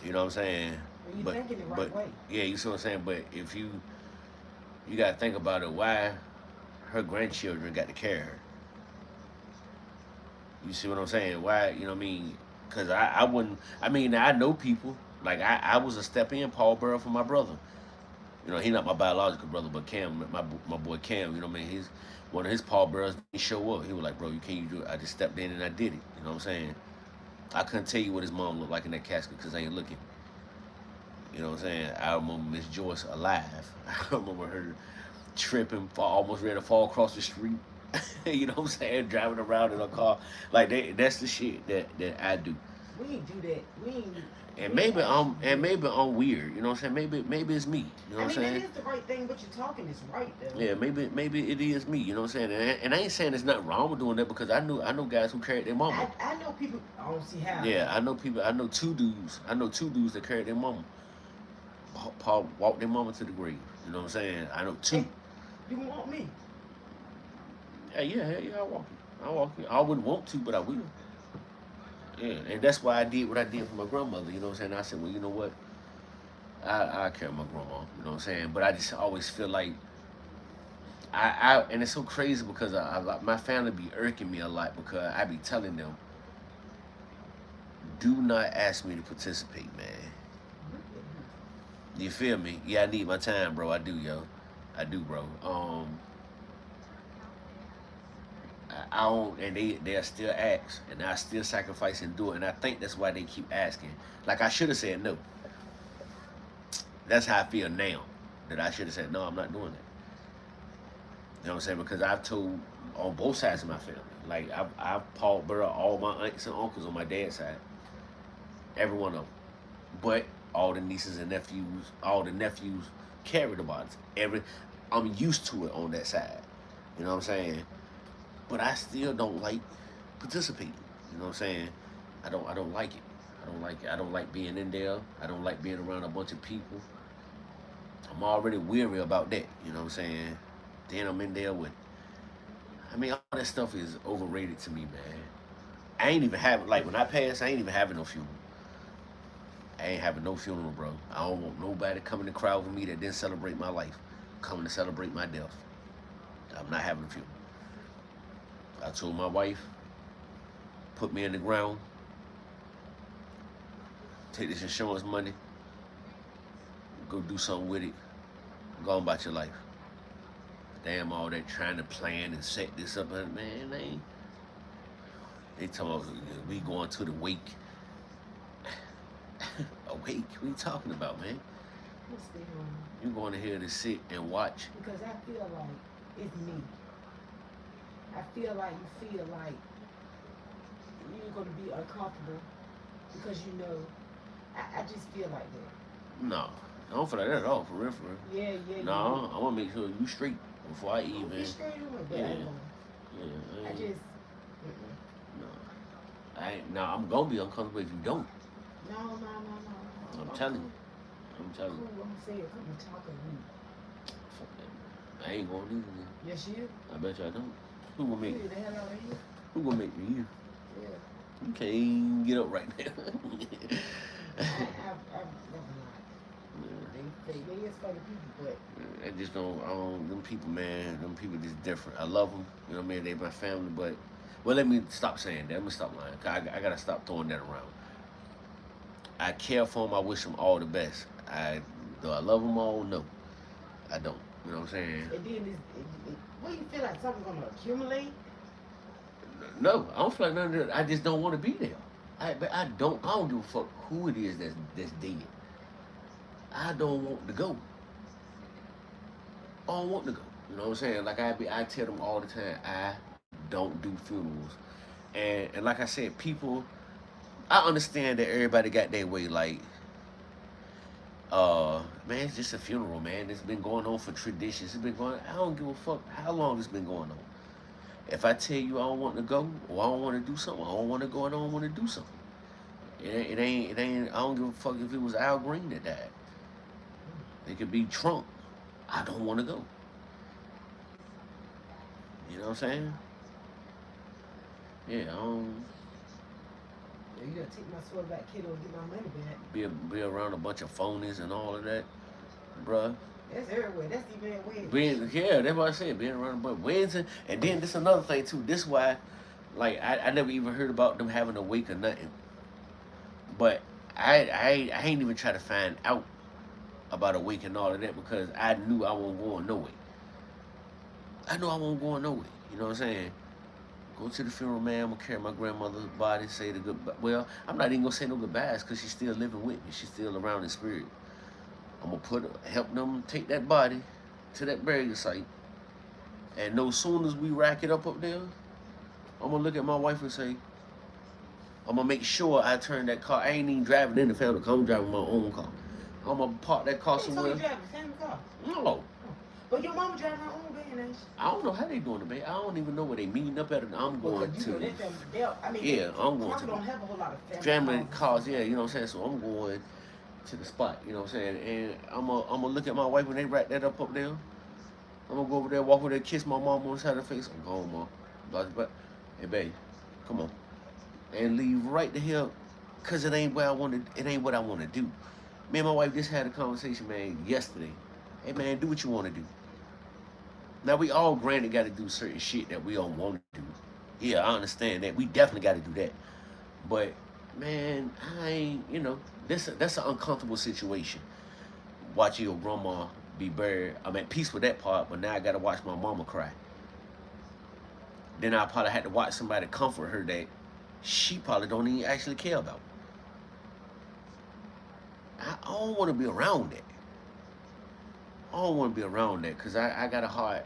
[SPEAKER 1] You know what I'm saying?
[SPEAKER 3] Well, you
[SPEAKER 1] But
[SPEAKER 3] thinking the
[SPEAKER 1] but
[SPEAKER 3] right way.
[SPEAKER 1] yeah, you see what I'm saying. But if you gotta think about it, why her grandchildren got to carry her. You see what I'm saying? Why, you know what I mean? Because I wouldn't, I mean, I know people. Like, I was a step in Paul Burrow for my brother. You know, he not my biological brother, but Cam, my boy Cam, you know what I mean? One of his Paul Burrows didn't show up. He was like, bro, you can't do it. I just stepped in and I did it. You know what I'm saying? I couldn't tell you what his mom looked like in that casket because I ain't looking. You know what I'm saying? I remember Miss Joyce alive. I remember her tripping, almost ready to fall across the street. You know what I'm saying? Driving around in a car. Like that's the shit that I do.
[SPEAKER 3] We ain't do that.
[SPEAKER 1] And
[SPEAKER 3] We ain't actually do
[SPEAKER 1] maybe I'm weird. You know what I'm saying? Maybe it's me. You know
[SPEAKER 3] that.
[SPEAKER 1] what
[SPEAKER 3] I
[SPEAKER 1] I'm
[SPEAKER 3] mean, that
[SPEAKER 1] saying?
[SPEAKER 3] is the right thing. What you're talking is right, though.
[SPEAKER 1] Yeah, maybe it is me. You know what I'm saying? And I ain't saying there's nothing wrong with doing that because I know guys who carried their mama.
[SPEAKER 3] I know people. I don't see how.
[SPEAKER 1] Yeah, I know people. I know two dudes. I know two dudes that carried their mama. Paul walked their mama to the grave. You know what I'm saying? I know two.
[SPEAKER 3] Hey, you want me?
[SPEAKER 1] Yeah, I walk it. I walk it. I wouldn't want to, but I will. Yeah, and that's why I did what I did for my grandmother. You know what I'm saying? I said, well, you know what? I carry my grandma. You know what I'm saying? But I just always feel like and it's so crazy because my family be irking me a lot because I be telling them, do not ask me to participate, man. You feel me? Yeah, I need my time, bro. I do, yo. I do, bro. I don't, and they'll still ask, and I still sacrifice and do it, and I think that's why they keep asking. Like I should have said no. That's how I feel now. That I should have said no. I'm not doing that. You know what I'm saying? Because I've told on both sides of my family. Like I've Paul Burrow all my aunts and uncles on my dad's side, every one of them. But all the nieces and nephews, all the nephews carry the bodies. I'm used to it on that side. You know what I'm saying? But I still don't like participating. You know what I'm saying? I don't like it. I don't like it. I don't like being in there. I don't like being around a bunch of people. I'm already weary about that. You know what I'm saying? Then I'm in there with. I mean, all that stuff is overrated to me, man. I ain't even having like when I pass, I ain't even having no funeral. I ain't having no funeral, bro. I don't want nobody coming to crowd with me that didn't celebrate my life, coming to celebrate my death. I'm not having a funeral. I told my wife, put me in the ground, take this insurance money, go do something with it, go on about your life. Damn, all that trying to plan and set this up, man, they talking about we going to the wake. A wake? What are you talking about, man?
[SPEAKER 3] What's going on?
[SPEAKER 1] You going to here to sit and watch?
[SPEAKER 3] Because I feel like it's me. I feel like you feel like you're going to be uncomfortable because you know. I just feel like that.
[SPEAKER 1] No, I don't feel like that at all, for real, for real.
[SPEAKER 3] Yeah.
[SPEAKER 1] No, I want to make sure you straight before I eat, man.
[SPEAKER 3] You straight away, but
[SPEAKER 1] Yeah.
[SPEAKER 3] I
[SPEAKER 1] I
[SPEAKER 3] just.
[SPEAKER 1] no, I ain't. No, I'm gonna be uncomfortable if you don't.
[SPEAKER 3] No.
[SPEAKER 1] I'm telling you. I'm telling
[SPEAKER 3] Cool,
[SPEAKER 1] you.
[SPEAKER 3] I'm gonna say it. Come and talk to me.
[SPEAKER 1] Fuck that. I ain't gonna do it.
[SPEAKER 3] Yes, you.
[SPEAKER 1] I bet you I don't. Who gonna make?
[SPEAKER 3] You the hell out of here.
[SPEAKER 1] Who gonna make me? You.
[SPEAKER 3] Yeah.
[SPEAKER 1] You can't even get up right now.
[SPEAKER 3] I've never lied. They is for the people, but
[SPEAKER 1] I just don't. I don't. Them people, man. Them people just different. I love them. You know what I mean? They my family, but well, let me stop saying that. Let me stop lying. 'Cause I gotta stop throwing that around. I care for them. I wish them all the best. Do I love them all? No, I don't. You know what I'm saying?
[SPEAKER 3] and then what you feel like something's gonna accumulate?
[SPEAKER 1] No, I don't feel like none of that. I just don't want to be there. But I don't give a fuck who it is that's dead. I don't want to go. I don't want to go. You know what I'm saying? Like I tell them all the time, I don't do funerals. And like I said, people, I understand that everybody got their way. Like, man, it's just a funeral, man. It's been going on for traditions. It's been going. I don't give a fuck how long it's been going on. If I tell you I don't want to go or I don't want to do something, I don't want to go and I don't want to do something. It ain't. I don't give a fuck if it was Al Green that died. It could be Trump. I don't want to go. You know what I'm saying? Yeah, I don't
[SPEAKER 3] Yeah, you gotta take my sword back, kiddo, and get my money back.
[SPEAKER 1] be around a bunch of phonies and all of that, bruh.
[SPEAKER 3] That's everywhere. That's even at
[SPEAKER 1] Being
[SPEAKER 3] weddings.
[SPEAKER 1] yeah, that's what I said. Being around a bunch of weddings and then this another thing too. This why, like I never even heard about them having a wake or nothing. But I ain't even try to find out about a wake and all of that because I knew I wasn't going nowhere. I knew I wasn't going nowhere. You know what I'm saying? Go to the funeral, man. I'm gonna carry my grandmother's body, say the good. Well, I'm not even gonna say no goodbyes because she's still living with me. She's still around in spirit. I'm gonna help them take that body to that burial site, and no soon as we rack it up there, I'm gonna look at my wife and say, I'm gonna make sure I turn that car. I ain't even driving in the family car. I'm driving my own car. I'm gonna park that car
[SPEAKER 3] Hey, so
[SPEAKER 1] somewhere.
[SPEAKER 3] you drive the same car.
[SPEAKER 1] No,
[SPEAKER 3] But your mama drive her own van, ain't she?
[SPEAKER 1] I don't know how they doing it, man. I don't even know where they meeting up at. I'm
[SPEAKER 3] Well,
[SPEAKER 1] going
[SPEAKER 3] 'cause you know
[SPEAKER 1] to
[SPEAKER 3] that family, I mean,
[SPEAKER 1] yeah, I'm going
[SPEAKER 3] mama
[SPEAKER 1] to
[SPEAKER 3] don't have a whole lot of
[SPEAKER 1] family
[SPEAKER 3] cars.
[SPEAKER 1] cars. Yeah, you know what I'm saying. So I'm going to the spot. You know what I'm saying. And I'm gonna look at my wife when they wrap that up there. I'm gonna go over there, walk over there, kiss my mom on the side of the face. I'm going, mom. But hey, babe, come on, and leave right the hell, cause it ain't where I want to. It ain't what I want to do. Me and my wife just had a conversation, man, yesterday. Hey, man, do what you want to do. Now we all granted got to do certain shit that we don't want to do. Yeah, I understand that. We definitely got to do that. But man, I ain't. That's an uncomfortable situation. Watching your grandma be buried. I'm at peace with that part, but now I got to watch my mama cry. Then I probably had to watch somebody comfort her that she probably don't even actually care about. I don't want to be around that. I don't want to be around that because I got a hard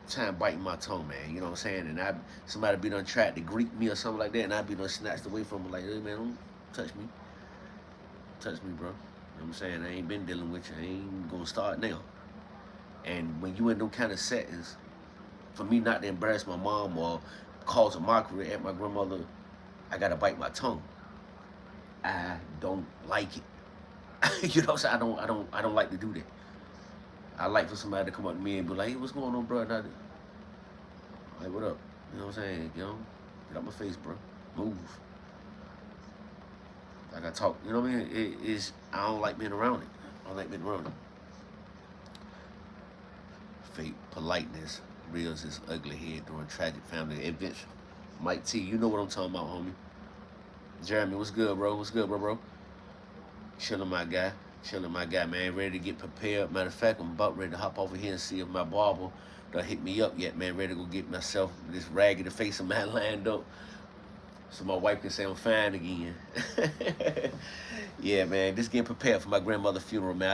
[SPEAKER 1] time biting my tongue, man. You know what I'm saying? And somebody be done tried to greet me or something like that, and I be done snatched away from them like, hey man, don't touch me, bro. You know what I'm saying? I ain't been dealing with you. I ain't gonna start now. And when you in them kind of settings, for me not to embarrass my mom or cause a mockery at my grandmother, I gotta bite my tongue. I don't like it. You know what I'm saying? I don't like to do that. I like for somebody to come up to me and be like, hey, what's going on, bro? And like, what up? You know what I'm saying? Get out my face, bro. Move. Like I talk, you know what I mean? I don't like being around it. I don't like being around it. Fake politeness rears its ugly head during tragic family events. Mike T, you know what I'm talking about, homie. Jeremy, what's good, bro? What's good, bro? Chilling, my guy. Chilling, my guy, man. Ready to get prepared. Matter of fact, I'm about ready to hop over here and see if my barber done hit me up yet, man. Ready to go get myself this raggedy face of mine lined up so my wife can say I'm fine again. Yeah, man. Just getting prepared for my grandmother's funeral, man.